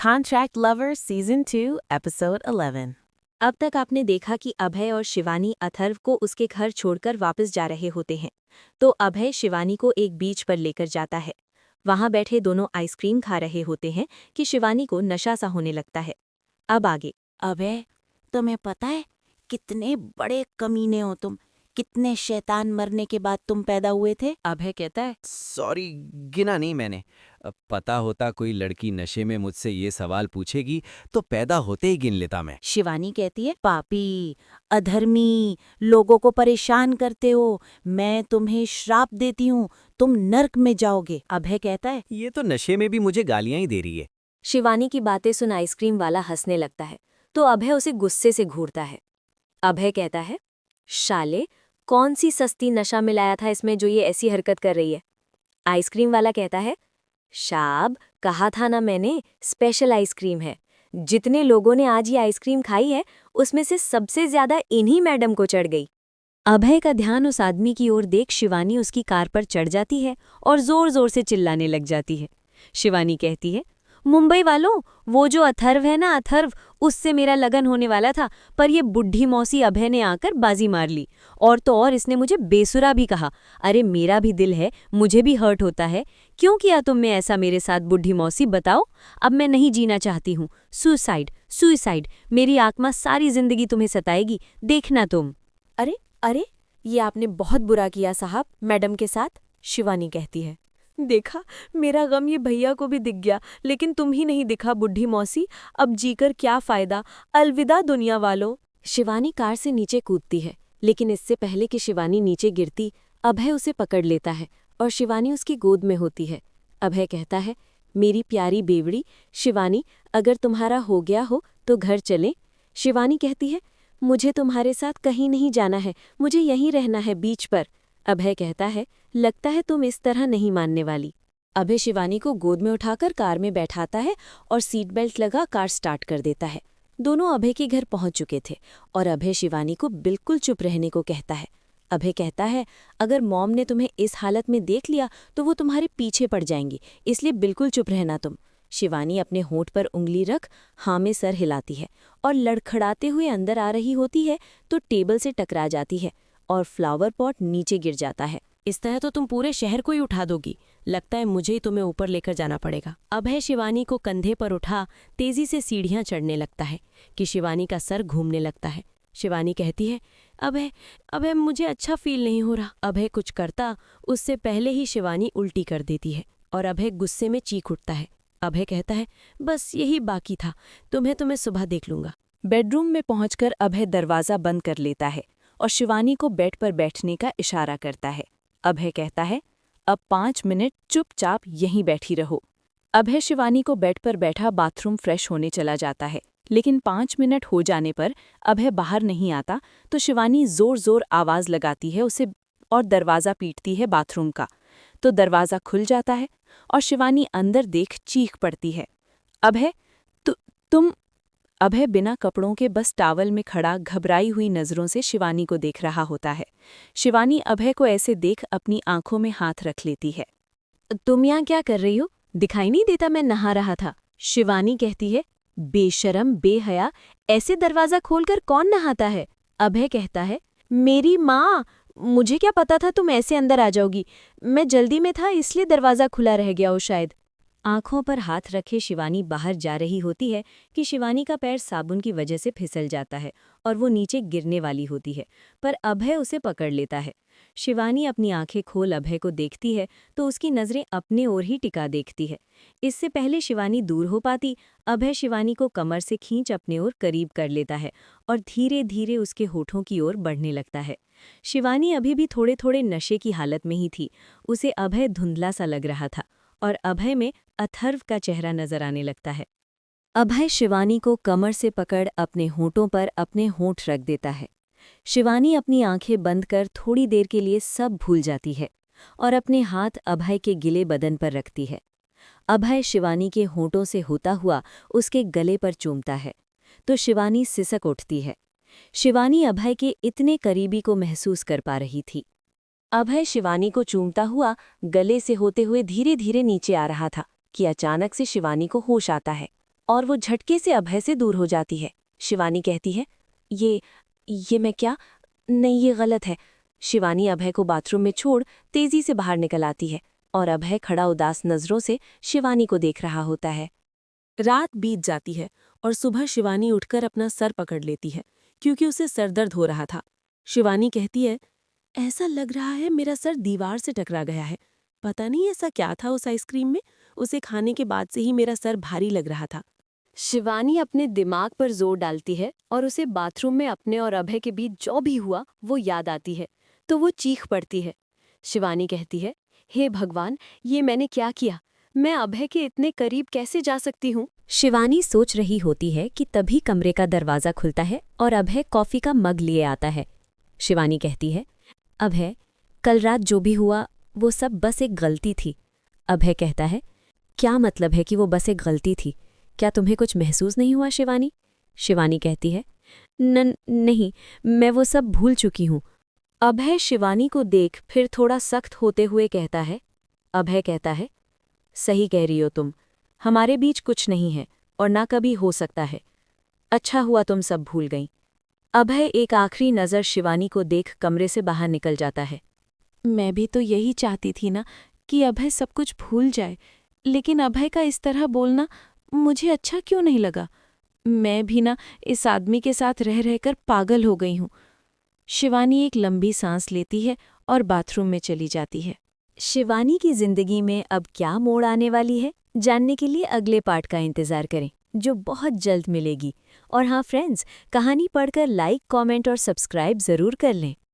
Contract Lovers Season 2, Episode 11. अब तक आपने देखा कि अभय और शिवानी अथर्व को उसके घर छोड़कर वापस जा रहे होते हैं तो अभय शिवानी को एक बीच पर लेकर जाता है। वहां बैठे दोनों आइसक्रीम खा रहे होते हैं कि शिवानी को नशा सा होने लगता है। अब आगे। अबे, तुम्हें पता है कितने बड़े कमीने हो तुम। कितने शैतान मरने के बाद तुम पैदा हुए थे? अभय कहता है, सॉरी, गिना नहीं मैंने। पता होता कोई लड़की नशे में मुझसे ये सवाल पूछेगी तो पैदा होते ही गिन लेता मैं। शिवानी कहती है, पापी, अधर्मी, लोगों को परेशान करते हो। मैं तुम्हें श्राप देती हूँ, तुम नर्क में जाओगे। अभय कहता है, ये तो नशे में भी मुझे गालियां ही दे रही है। शिवानी की बातें सुन आइसक्रीम वाला हंसने लगता है तो अभय उसे गुस्से से घूरता है। अभय कहता है, शाले, कौन सी सस्ती नशा मिलाया था इसमें जो ये ऐसी हरकत कर रही है? आइसक्रीम वाला कहता है, शाब, कहा था ना मैंने, स्पेशल आइसक्रीम है। जितने लोगों ने आज ये आइसक्रीम खाई है उसमें से सबसे ज्यादा इन्हीं मैडम को चढ़ गई। अभय का ध्यान उस आदमी की ओर देख शिवानी उसकी कार पर चढ़ जाती है और जोर जोर से चिल्लाने लग जाती है। शिवानी कहती है, मुंबई वालों, वो जो अथर्व है ना, अथर्व, उससे मेरा लगन होने वाला था, पर ये बुढ़ी मौसी अभय ने आकर बाजी मार ली। और तो और इसने मुझे बेसुरा भी कहा। अरे मेरा भी दिल है, मुझे भी हर्ट होता है। क्यों किया तुमने ऐसा मेरे साथ बुढ़ी मौसी, बताओ? अब मैं नहीं जीना चाहती हूँ। सुसाइड, सुसाइड, मेरी आत्मा सारी जिंदगी तुम्हें सताएगी, देखना तुम। अरे अरे, ये आपने बहुत बुरा किया साहब, मैडम के साथ। शिवानी कहती है, देखा, मेरा गम ये भैया को भी दिख गया, लेकिन तुम ही नहीं दिखा बुढ़ी मौसी। अब जीकर क्या फायदा, अलविदा दुनिया वालों। शिवानी कार से नीचे कूदती है, लेकिन इससे पहले कि शिवानी नीचे गिरती, अभय उसे पकड़ लेता है और शिवानी उसकी गोद में होती है। अभय कहता है, मेरी प्यारी बेवड़ी शिवानी, अगर तुम्हारा हो गया हो तो घर चलें। शिवानी कहती है, मुझे तुम्हारे साथ कहीं नहीं जाना है, मुझे यहीं रहना है, बीच पर। अभय कहता है, लगता है तुम इस तरह नहीं मानने वाली। अभय शिवानी को गोद में उठाकर कार में बैठाता है और सीट बेल्ट लगा कार स्टार्ट कर देता है। दोनों अभय के घर पहुंच चुके थे और अभय शिवानी को बिल्कुल चुप रहने को कहता है। अभय कहता है, अगर मॉम ने तुम्हें इस हालत में देख लिया तो वो तुम्हारे पीछे पड़ जाएंगी, इसलिए बिल्कुल चुप रहना तुम। शिवानी अपने होंठ पर उंगली रख हाँ में सर हिलाती है और लड़खड़ाते हुए अंदर आ रही होती है तो टेबल से टकरा जाती है और फ्लावर पॉट नीचे गिर जाता है। इस तरह तो तुम पूरे शहर को ही उठा दोगी, लगता है मुझे ही तुम्हें ऊपर लेकर जाना पड़ेगा। अभय शिवानी को कंधे पर उठा तेजी से सीढ़ियां चढ़ने लगता है कि शिवानी का सर घूमने लगता है। शिवानी कहती है, अभय, अभय, मुझे अच्छा फील नहीं हो रहा। अभय कुछ करता उससे पहले ही शिवानी उल्टी कर देती है और अभय गुस्से में चीख उठता है। अभय कहता है, बस यही बाकी था, तुम्हें सुबह देख लूंगा। बेडरूम में पहुंचकर अभय दरवाज़ा बंद कर लेता है और शिवानी को बेड पर बैठने का इशारा करता है। अभय कहता है, अब 5 मिनट चुपचाप यहीं बैठी रहो। अभय शिवानी को बेड पर बैठा बाथरूम फ्रेश होने चला जाता है, लेकिन 5 मिनट हो जाने पर अभय बाहर नहीं आता तो शिवानी जोर जोर आवाज़ लगाती है उसे और दरवाज़ा पीटती है बाथरूम का। तो दरवाज़ा खुल जाता है और शिवानी अंदर देख चीख पड़ती है, अभय, तुम। अभय बिना कपड़ों के बस टावल में खड़ा घबराई हुई नज़रों से शिवानी को देख रहा होता है। शिवानी अभय को ऐसे देख अपनी आंखों में हाथ रख लेती है। तुम यहाँ क्या कर रही हो? दिखाई नहीं देता मैं नहा रहा था। शिवानी कहती है, बेशरम, बेहया, ऐसे दरवाज़ा खोलकर कौन नहाता है? अभय कहता है, मेरी माँ, मुझे क्या पता था तुम ऐसे अंदर आ जाओगी। मैं जल्दी में था इसलिए दरवाज़ा खुला रह गया हो शायद। आंखों पर हाथ रखे शिवानी बाहर जा रही होती है कि शिवानी का पैर साबुन की वजह से फिसल जाता है और वो नीचे गिरने वाली होती है, पर अभय उसे पकड़ लेता है। शिवानी अपनी आंखें खोल अभय को देखती है तो उसकी नज़रें अपने ओर ही टिका देखती है। इससे पहले शिवानी दूर हो पाती, अभय शिवानी को कमर से खींच अपने ओर करीब कर लेता है और धीरे धीरे उसके होठों की ओर बढ़ने लगता है। शिवानी अभी भी थोड़े थोड़े नशे की हालत में ही थी। उसे अभय धुंधला सा लग रहा था और अभय में अथर्व का चेहरा नजर आने लगता है। अभय शिवानी को कमर से पकड़ अपने होठों पर अपने होंठ रख देता है। शिवानी अपनी आंखें बंद कर थोड़ी देर के लिए सब भूल जाती है और अपने हाथ अभय के गिले बदन पर रखती है। अभय शिवानी के होठों से होता हुआ उसके गले पर चूमता है तो शिवानी सिसक उठती है। शिवानी अभय के इतने करीबी को महसूस कर पा रही थी। अभय शिवानी को चूमता हुआ गले से होते हुए धीरे धीरे नीचे आ रहा था कि अचानक से शिवानी को होश आता है। और वो झटके से अभय से दूर हो जाती है। शिवानी कहती है, ये मैं क्या? नहीं, ये गलत है। शिवानी अभय को बाथरूम में छोड़ तेजी से बाहर निकल आती है और अभय खड़ा उदास नजरों से शिवानी को देख रहा होता है। रात बीत जाती है और सुबह शिवानी उठकर अपना सर पकड़ लेती है क्योंकि उसे सरदर्द हो रहा था। शिवानी कहती है, ऐसा लग रहा है मेरा सर दीवार से टकरा गया है। पता नहीं ऐसा क्या था उस आइसक्रीम में, उसे खाने के बाद से ही मेरा सर भारी लग रहा था। शिवानी अपने दिमाग पर जोर डालती है और उसे बाथरूम में अपने और अभय के बीच जो भी हुआ वो याद आती है, तो वो चीख पड़ती है। शिवानी कहती है, हे भगवान, ये मैंने क्या किया? मैं अभय के इतने करीब कैसे जा सकती हूँ? शिवानी सोच रही होती है कि तभी कमरे का दरवाज़ा खुलता है और अभय कॉफ़ी का मग लिए आता है। शिवानी कहती है, अभय, कल रात जो भी हुआ वो सब बस एक गलती थी। अभय कहता है, क्या मतलब है कि वो बस एक गलती थी? क्या तुम्हें कुछ महसूस नहीं हुआ शिवानी? शिवानी कहती है, नहीं, मैं वो सब भूल चुकी हूँ। अभय शिवानी को देख फिर थोड़ा सख्त होते हुए कहता है। अभय कहता है, सही कह रही हो तुम, हमारे बीच कुछ नहीं है और ना कभी हो सकता है। अच्छा हुआ तुम सब भूल गईं। अभय एक आखिरी नज़र शिवानी को देख कमरे से बाहर निकल जाता है। मैं भी तो यही चाहती थी ना कि अभय सब कुछ भूल जाए, लेकिन अभय का इस तरह बोलना मुझे अच्छा क्यों नहीं लगा। मैं भी ना इस आदमी के साथ रह रहकर पागल हो गई हूँ। शिवानी एक लंबी सांस लेती है और बाथरूम में चली जाती है। शिवानी की जिंदगी में अब क्या मोड़ आने वाली है, जानने के लिए अगले पार्ट का इंतजार करें, जो बहुत जल्द मिलेगी। और हाँ फ्रेंड्स, कहानी पढ़कर लाइक, कमेंट और सब्सक्राइब ज़रूर कर लें।